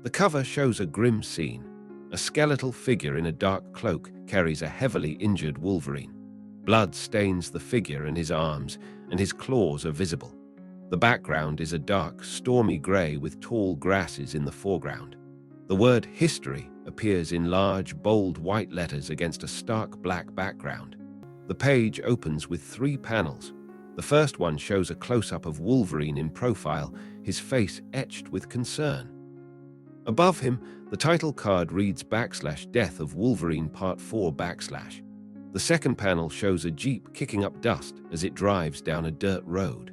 The cover shows a grim scene. A skeletal figure in a dark cloak carries a heavily injured Wolverine. Blood stains the figure and his arms, and his claws are visible. The background is a dark, stormy grey with tall grasses in the foreground. The word history appears in large, bold white letters against a stark black background. The page opens with 3 panels. The first one shows a close-up of Wolverine in profile, his face etched with concern. Above him, the title card reads /Death of Wolverine Part 4 /. The second panel shows a Jeep kicking up dust as it drives down a dirt road.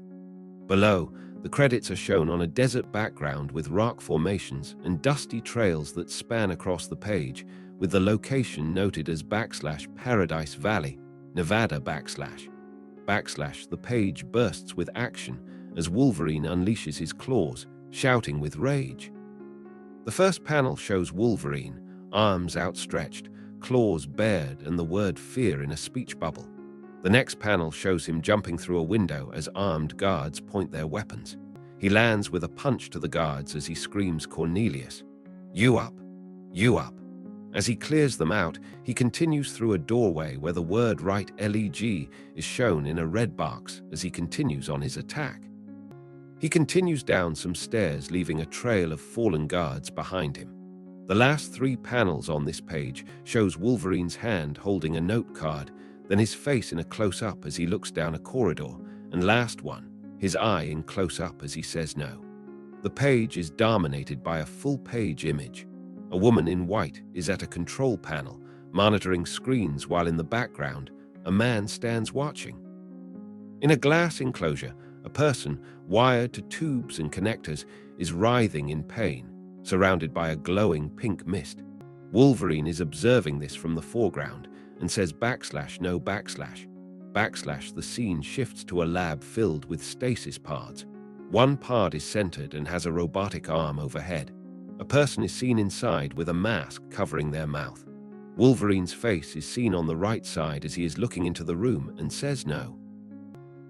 Below, the credits are shown on a desert background with rock formations and dusty trails that span across the page, with the location noted as /Paradise Valley, Nevada /. The page bursts with action as Wolverine unleashes his claws, shouting with rage. The first panel shows Wolverine, arms outstretched, claws bared, and the word fear in a speech bubble. The next panel shows him jumping through a window as armed guards point their weapons. He lands with a punch to the guards as he screams Cornelius, "You up! You up!" As he clears them out, he continues through a doorway where the word right LEG is shown in a red box as he continues on his attack. He continues down some stairs, leaving a trail of fallen guards behind him. The last 3 panels on this page shows Wolverine's hand holding a note card, then his face in a close-up as he looks down a corridor, and last one, his eye in close-up as he says no. The page is dominated by a full-page image. A woman in white is at a control panel, monitoring screens, while in the background, a man stands watching. In a glass enclosure, a person, wired to tubes and connectors, is writhing in pain, surrounded by a glowing pink mist. Wolverine is observing this from the foreground and says /no /. The scene shifts to a lab filled with stasis pods. One pod is centered and has a robotic arm overhead. A person is seen inside with a mask covering their mouth. Wolverine's face is seen on the right side as he is looking into the room and says no.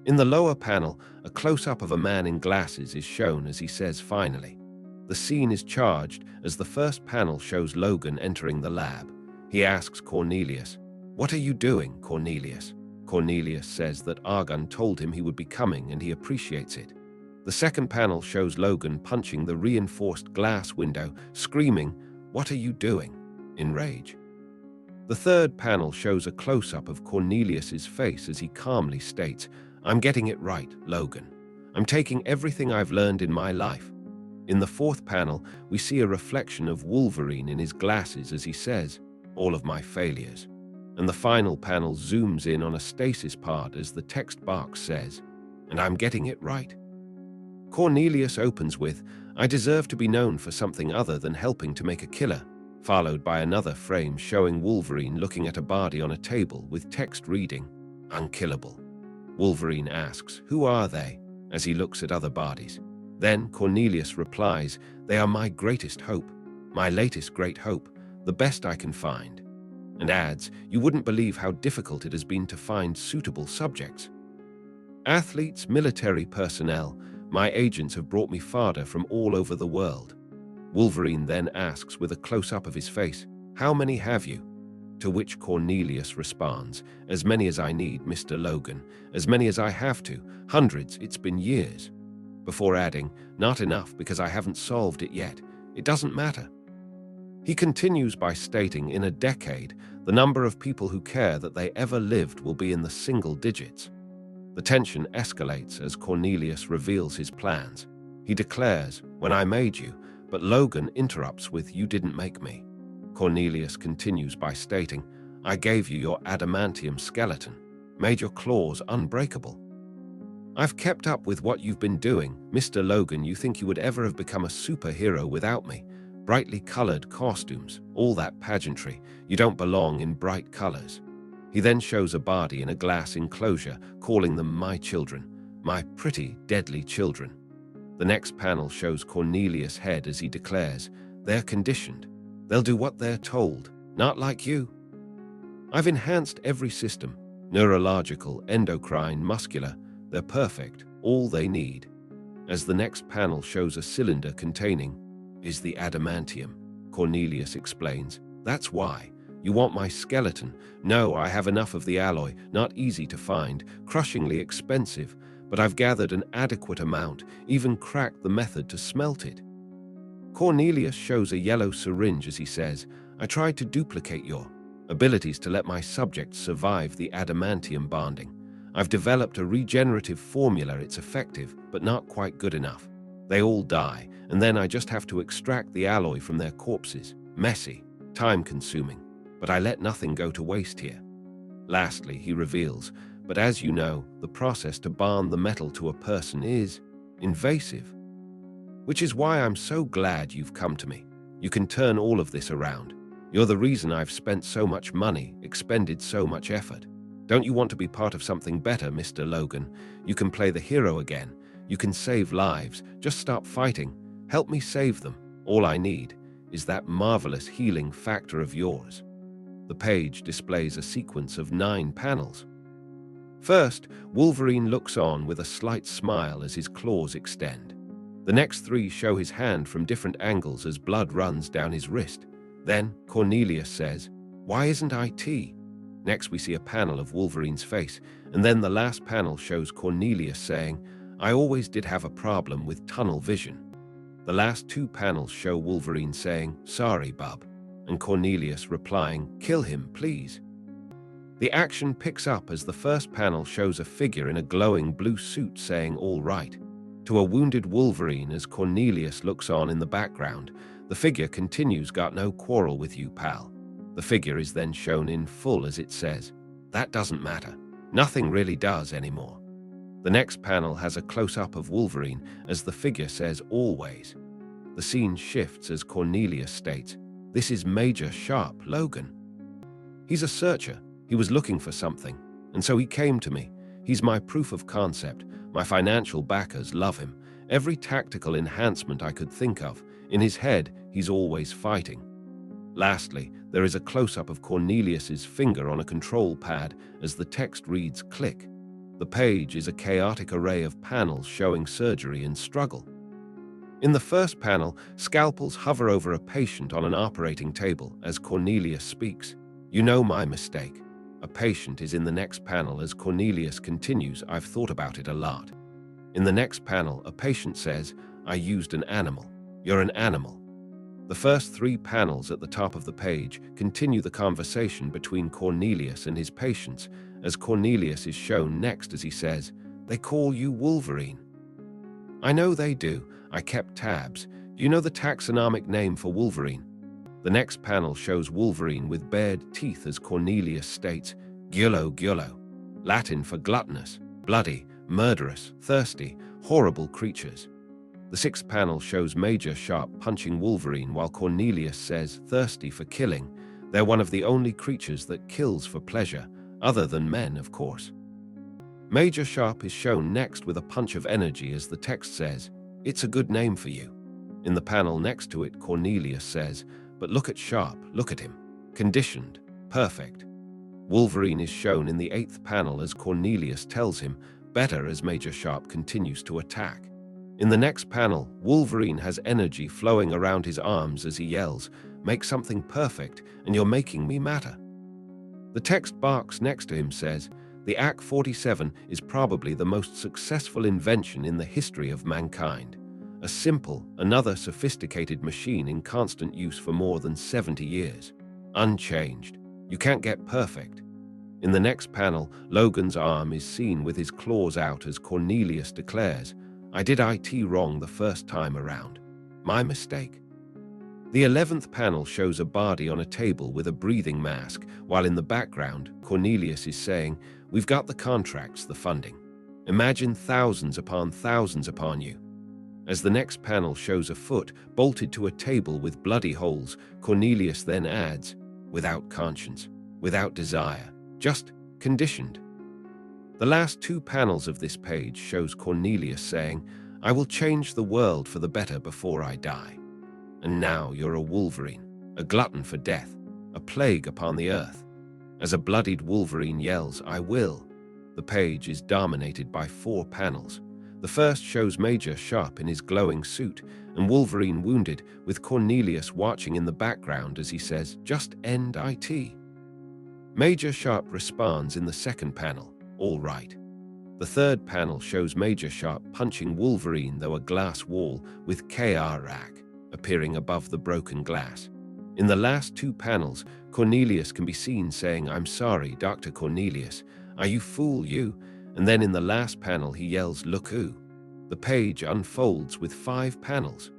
In the lower panel, a close-up of a man in glasses is shown as he says finally. The scene is charged as the first panel shows Logan entering the lab. He asks Cornelius, "What are you doing, Cornelius?" Cornelius says that Argon told him he would be coming and he appreciates it. The second panel shows Logan punching the reinforced glass window, screaming, "What are you doing?" in rage. The third panel shows a close-up of Cornelius's face as he calmly states, "I'm getting it right, Logan. I'm taking everything I've learned in my life." In the fourth panel, we see a reflection of Wolverine in his glasses as he says, "All of my failures." And the final panel zooms in on a stasis pod as the text box says, "And I'm getting it right." Cornelius opens with, "I deserve to be known for something other than helping to make a killer," followed by another frame showing Wolverine looking at a body on a table with text reading, "Unkillable." Wolverine asks, "Who are they?" as he looks at other bodies. Then Cornelius replies, "They are my greatest hope, my latest great hope, the best I can find," and adds, "You wouldn't believe how difficult it has been to find suitable subjects. Athletes, military personnel, my agents have brought me fodder from all over the world." Wolverine then asks with a close-up of his face, "How many have you?" To which Cornelius responds, "As many as I need, Mr. Logan, as many as I have to, hundreds, it's been years," before adding, "Not enough because I haven't solved it yet. It doesn't matter." He continues by stating, "In a decade, the number of people who care that they ever lived will be in the single digits." The tension escalates as Cornelius reveals his plans. He declares, "When I made you," but Logan interrupts with, "You didn't make me." Cornelius continues by stating, "I gave you your adamantium skeleton, made your claws unbreakable. I've kept up with what you've been doing. Mr. Logan, you think you would ever have become a superhero without me? Brightly colored costumes, all that pageantry. You don't belong in bright colors." He then shows a body in a glass enclosure, calling them "my children, my pretty, deadly children." The next panel shows Cornelius' head as he declares, "They're conditioned. They'll do what they're told, not like you. I've enhanced every system, neurological, endocrine, muscular. They're perfect, all they need." As the next panel shows a cylinder containing is the adamantium, Cornelius explains. That's why. You want my skeleton? No, I have enough of the alloy, not easy to find, crushingly expensive, but I've gathered an adequate amount, even cracked the method to smelt it. Cornelius shows a yellow syringe as he says, I tried to duplicate your abilities to let my subjects survive the adamantium bonding. I've developed a regenerative formula. It's effective, but not quite good enough. They all die, and then I just have to extract the alloy from their corpses. Messy, time-consuming, but I let nothing go to waste here. Lastly, he reveals, but as you know, the process to bond the metal to a person is invasive. Which is why I'm so glad you've come to me. You can turn all of this around. You're the reason I've spent so much money, expended so much effort. Don't you want to be part of something better, Mr. Logan? You can play the hero again. You can save lives. Just stop fighting. Help me save them. All I need is that marvelous healing factor of yours. The page displays a sequence of 9 panels. First, Wolverine looks on with a slight smile as his claws extend. The next 3 show his hand from different angles as blood runs down his wrist. Then Cornelius says, "Why isn't IT?" Next we see a panel of Wolverine's face, and then the last panel shows Cornelius saying, "I always did have a problem with tunnel vision." The last 2 panels show Wolverine saying, "Sorry, bub," and Cornelius replying, "Kill him, please." The action picks up as the first panel shows a figure in a glowing blue suit saying, "All right." To a wounded Wolverine as Cornelius looks on in the background, the figure continues, "Got no quarrel with you, pal." The figure is then shown in full as it says, "That doesn't matter. Nothing really does anymore." The next panel has a close-up of Wolverine as the figure says, "Always." The scene shifts as Cornelius states, "This is Major Sharp, Logan. He's a searcher. He was looking for something, and so he came to me. He's my proof of concept. My financial backers love him. Every tactical enhancement I could think of. In his head, he's always fighting." Lastly, there is a close-up of Cornelius's finger on a control pad as the text reads, "Click." The page is a chaotic array of panels showing surgery and struggle. In the first panel, scalpels hover over a patient on an operating table as Cornelius speaks. "You know my mistake." A patient is in the next panel as Cornelius continues, "I've thought about it a lot." In the next panel, a patient says, "I used an animal." "You're an animal." The first 3 panels at the top of the page continue the conversation between Cornelius and his patients, as Cornelius is shown next as he says, "They call you Wolverine." "I know they do. I kept tabs. Do you know the taxonomic name for Wolverine?" The next panel shows Wolverine with bared teeth as Cornelius states, "Giullo, giullo," Latin for gluttonous, bloody, murderous, thirsty, horrible creatures. The 6th panel shows Major Sharp punching Wolverine while Cornelius says, "Thirsty for killing. They're one of the only creatures that kills for pleasure, other than men, of course." Major Sharp is shown next with a punch of energy as the text says, "It's a good name for you." In the panel next to it, Cornelius says, "But look at Sharp, look at him. Conditioned, perfect." Wolverine is shown in the 8th panel as Cornelius tells him, "Better," as Major Sharp continues to attack. In the next panel, Wolverine has energy flowing around his arms as he yells, "Make something perfect, and you're making me matter." The text box next to him says, "The AK-47 is probably the most successful invention in the history of mankind. A simple, another sophisticated machine in constant use for more than 70 years. Unchanged. You can't get perfect." In the next panel, Logan's arm is seen with his claws out as Cornelius declares, "I did IT wrong the first time around. My mistake." The 11th panel shows a body on a table with a breathing mask, while in the background, Cornelius is saying, "We've got the contracts, the funding. Imagine thousands upon you." As the next panel shows a foot bolted to a table with bloody holes, Cornelius then adds, "Without conscience, without desire, just conditioned." The last 2 panels of this page shows Cornelius saying, "I will change the world for the better before I die." And now you're a Wolverine, a glutton for death, a plague upon the earth. As a bloodied Wolverine yells, "I will." The page is dominated by 4 panels. The first shows Major Sharp in his glowing suit and Wolverine wounded, with Cornelius watching in the background as he says, "Just end IT." Major Sharp responds in the second panel, "All right." The third panel shows Major Sharp punching Wolverine through a glass wall with KRAC appearing above the broken glass. In the last two panels, Cornelius can be seen saying, "I'm sorry, Dr. Cornelius. Are you fool, you?" And then in the last panel, he yells, "Look who." The page unfolds with 5 panels.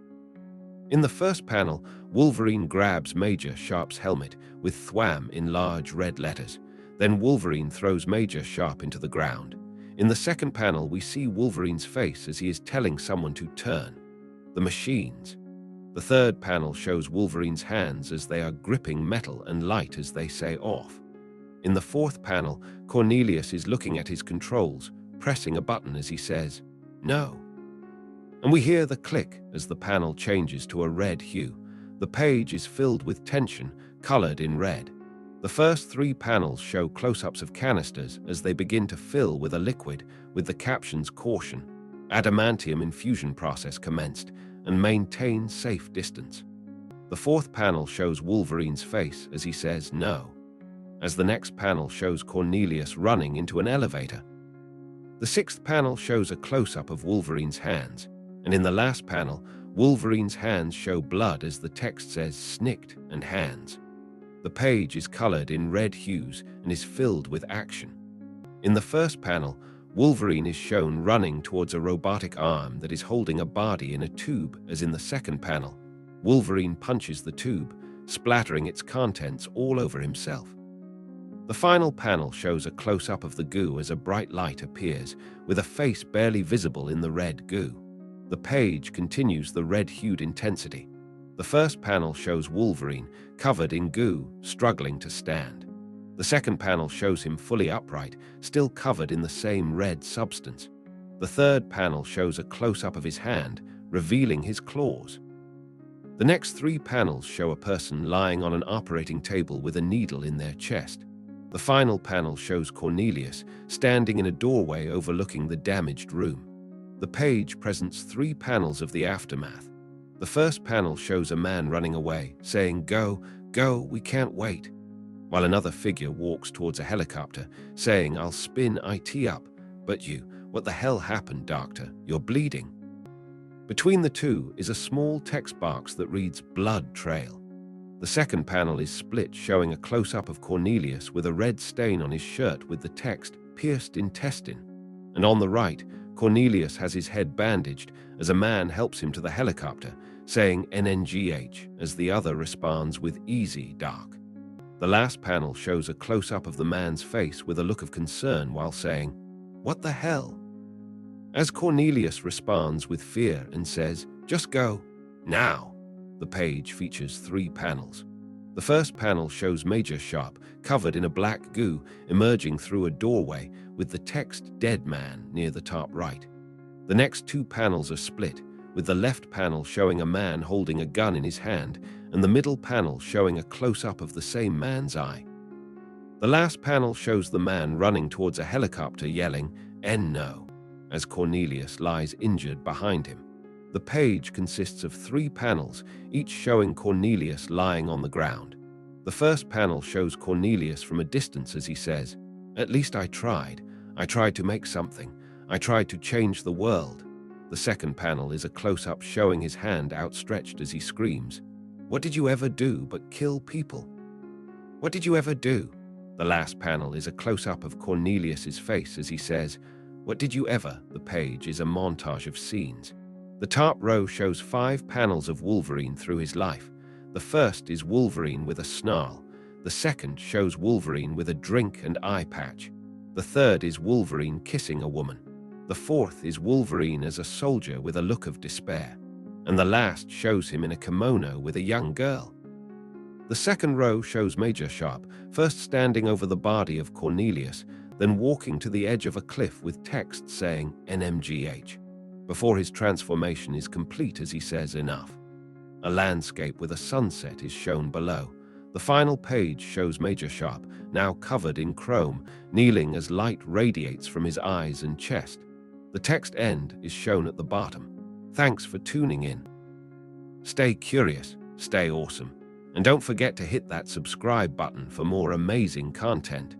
In the first panel, Wolverine grabs Major Sharp's helmet with "Thwam" in large red letters. Then Wolverine throws Major Sharp into the ground. In the second panel, we see Wolverine's face as he is telling someone to turn. The machines. The third panel shows Wolverine's hands as they are gripping metal and light as they say "off." In the fourth panel, Cornelius is looking at his controls, pressing a button as he says, "No." And we hear the click as the panel changes to a red hue. The page is filled with tension, colored in red. The first 3 panels show close-ups of canisters as they begin to fill with a liquid, with the captions "Caution. Adamantium infusion process commenced, and maintain safe distance." The fourth panel shows Wolverine's face as he says "No," as the next panel shows Cornelius running into an elevator. The sixth panel shows a close-up of Wolverine's hands, and in the last panel, Wolverine's hands show blood as the text says "Snicked" and "Hands." The page is colored in red hues and is filled with action. In the first panel, Wolverine is shown running towards a robotic arm that is holding a body in a tube, as in the second panel, Wolverine punches the tube, splattering its contents all over himself. The final panel shows a close-up of the goo as a bright light appears, with a face barely visible in the red goo. The page continues the red-hued intensity. The first panel shows Wolverine, covered in goo, struggling to stand. The second panel shows him fully upright, still covered in the same red substance. The third panel shows a close-up of his hand, revealing his claws. The next 3 panels show a person lying on an operating table with a needle in their chest. The final panel shows Cornelius, standing in a doorway overlooking the damaged room. The page presents 3 panels of the aftermath. The first panel shows a man running away, saying, "Go, go, we can't wait," while another figure walks towards a helicopter, saying, "I'll spin IT up, but you, what the hell happened, doctor? You're bleeding." Between the two is a small text box that reads "Blood Trail." The second panel is split, showing a close-up of Cornelius with a red stain on his shirt with the text "Pierced Intestine." And on the right, Cornelius has his head bandaged as a man helps him to the helicopter, saying "NNGH," as the other responds with "Easy, Doc." The last panel shows a close-up of the man's face with a look of concern while saying, "What the hell?" As Cornelius responds with fear and says, "Just go, now." The page features 3 panels. The first panel shows Major Sharp, covered in a black goo, emerging through a doorway with the text "Dead Man" near the top right. The next 2 panels are split, with the left panel showing a man holding a gun in his hand and the middle panel showing a close-up of the same man's eye. The last panel shows the man running towards a helicopter yelling, "No," as Cornelius lies injured behind him. The page consists of 3 panels, each showing Cornelius lying on the ground. The first panel shows Cornelius from a distance as he says, "At least I tried. I tried to make something. I tried to change the world." The second panel is a close-up showing his hand outstretched as he screams, "What did you ever do but kill people? What did you ever do?" The last panel is a close-up of Cornelius's face as he says, "What did you ever?" The page is a montage of scenes. The top row shows 5 panels of Wolverine through his life. The first is Wolverine with a snarl. The second shows Wolverine with a drink and eye patch. The third is Wolverine kissing a woman. The fourth is Wolverine as a soldier with a look of despair. And the last shows him in a kimono with a young girl. The second row shows Major Sharp, first standing over the body of Cornelius, then walking to the edge of a cliff with text saying "NMGH." Before his transformation is complete as he says "Enough." A landscape with a sunset is shown below. The final page shows Major Sharp, now covered in chrome, kneeling as light radiates from his eyes and chest. The text end is shown at the bottom. Thanks for tuning in. Stay curious, stay awesome, and don't forget to hit that subscribe button for more amazing content.